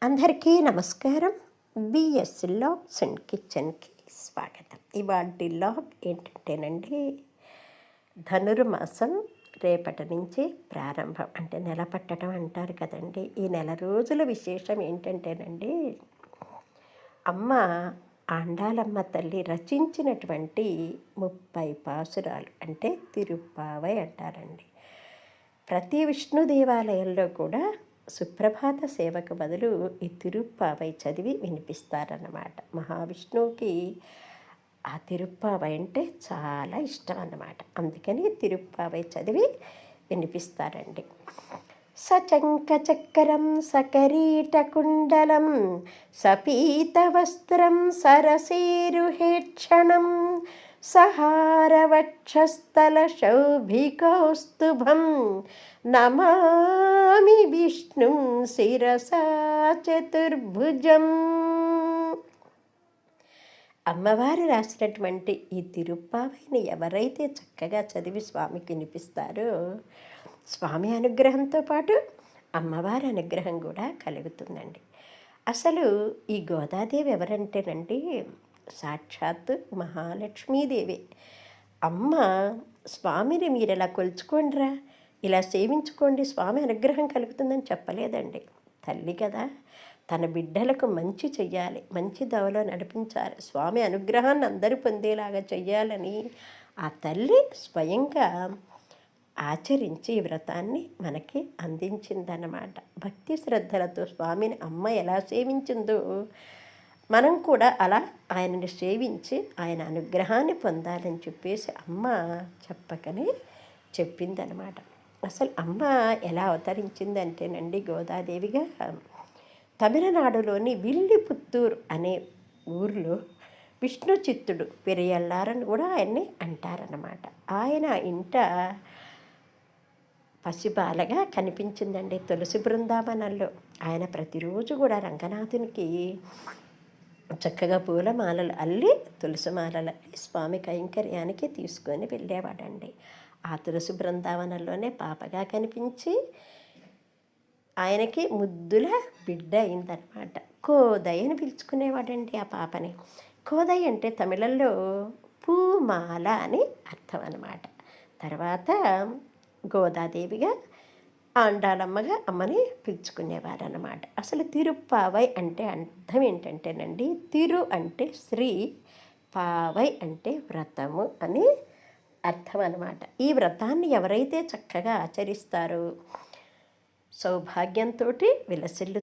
అందరికీ నమస్కారం. BS logs and కిచెన్కి స్వాగతం. ఇవాటి లాగ్ ఏంటంటేనండి, ధనుర్మాసం రేపటి నుంచి ప్రారంభం, అంటే నెల పట్టడం అంటారు కదండి. ఈ నెల రోజుల విశేషం ఏంటంటేనండి, అమ్మ ఆండాలమ్మ తల్లి రచించినటువంటి 30 పాసురాలు, అంటే తిరుప్పావై అంటారండి. ప్రతి విష్ణు దేవాలయంలో కూడా సుప్రభాత సేవకు బదులు ఈ తిరుప్పావై చదివి వినిపిస్తారన్నమాట. మహావిష్ణువుకి ఆ తిరుప్పావై అంటే చాలా ఇష్టం అన్నమాట. అందుకని తిరుప్పావై చదివి వినిపిస్తారండి. సచంక చక్రం సకరీటకుండలం సపీతవస్త్రం సరసేరుహేక్షణం సహారవక్షస్థల శౌభికౌస్తుభం నమామి విష్ణుం శిరసా చతుర్భుజం. అమ్మవారు రాసినటువంటి ఈ తిరుప్పావైని ఎవరైతే చక్కగా చదివి స్వామికి వినిపిస్తారో, స్వామి అనుగ్రహంతో పాటు అమ్మవారి అనుగ్రహం కూడా కలుగుతుందండి. అసలు ఈ గోదాదేవి ఎవరంటేనండి, సాక్షాత్తు మహాలక్ష్మీదేవి. అమ్మ స్వామిని మీరు ఇలా కొలుచుకోండిరా, ఇలా సేవించుకోండి, స్వామి అనుగ్రహం కలుగుతుందని చెప్పలేదండి. తల్లి కదా, తన బిడ్డలకు మంచి చెయ్యాలి, మంచి దవలో నడిపించాలి, స్వామి అనుగ్రహాన్ని అందరూ పొందేలాగా చెయ్యాలని ఆ తల్లి స్వయంగా ఆచరించి ఈ వ్రతాన్ని మనకి అందించిందన్నమాట. భక్తి శ్రద్ధలతో స్వామిని అమ్మ ఎలా సేవించిందో మనం కూడా అలా ఆయనని సేవించి ఆయన అనుగ్రహాన్ని పొందాలని చెప్పేసి అమ్మ చెప్పకనే చెప్పిందనమాట. అసలు అమ్మ ఎలా అవతరించిందంటేనండి, గోదాదేవిగా తమిళనాడులోని విల్లిపుత్తూరు అనే ఊరిలో విష్ణు చిత్తుడు పెరియల్లారని కూడా ఆయన్ని అంటారన్నమాట. ఆయన ఇంట పసిబాలగా కనిపించిందండి తులసి బృందావనంలో. ఆయన ప్రతిరోజు కూడా రంగనాథునికి చక్కగా పూలమాలలు అల్లి, తులసి మాలలు అల్లి స్వామి కైంకర్యానికి తీసుకొని వెళ్ళేవాడండి. ఆ తులసి బృందావనంలోనే పాపగా కనిపించి ఆయనకి ముద్దుల బిడ్డ అయిందనమాట. కోదయ్య అని పిలుచుకునేవాడండి ఆ పాపని. కోదయ్య అంటే తమిళంలో పూమాల అని అర్థం అన్నమాట. తర్వాత గోదాదేవిగా ఆండాలమ్మగా అమ్మని పిలుచుకునేవారన్నమాట. అసలు తిరుప్పావై అంటే అర్థం ఏంటంటేనండి, తిరు అంటే శ్రీ, పావై అంటే వ్రతము అని అర్థం అన్నమాట. ఈ వ్రతాన్ని ఎవరైతే చక్కగా ఆచరిస్తారో సౌభాగ్యంతో విలసిల్లు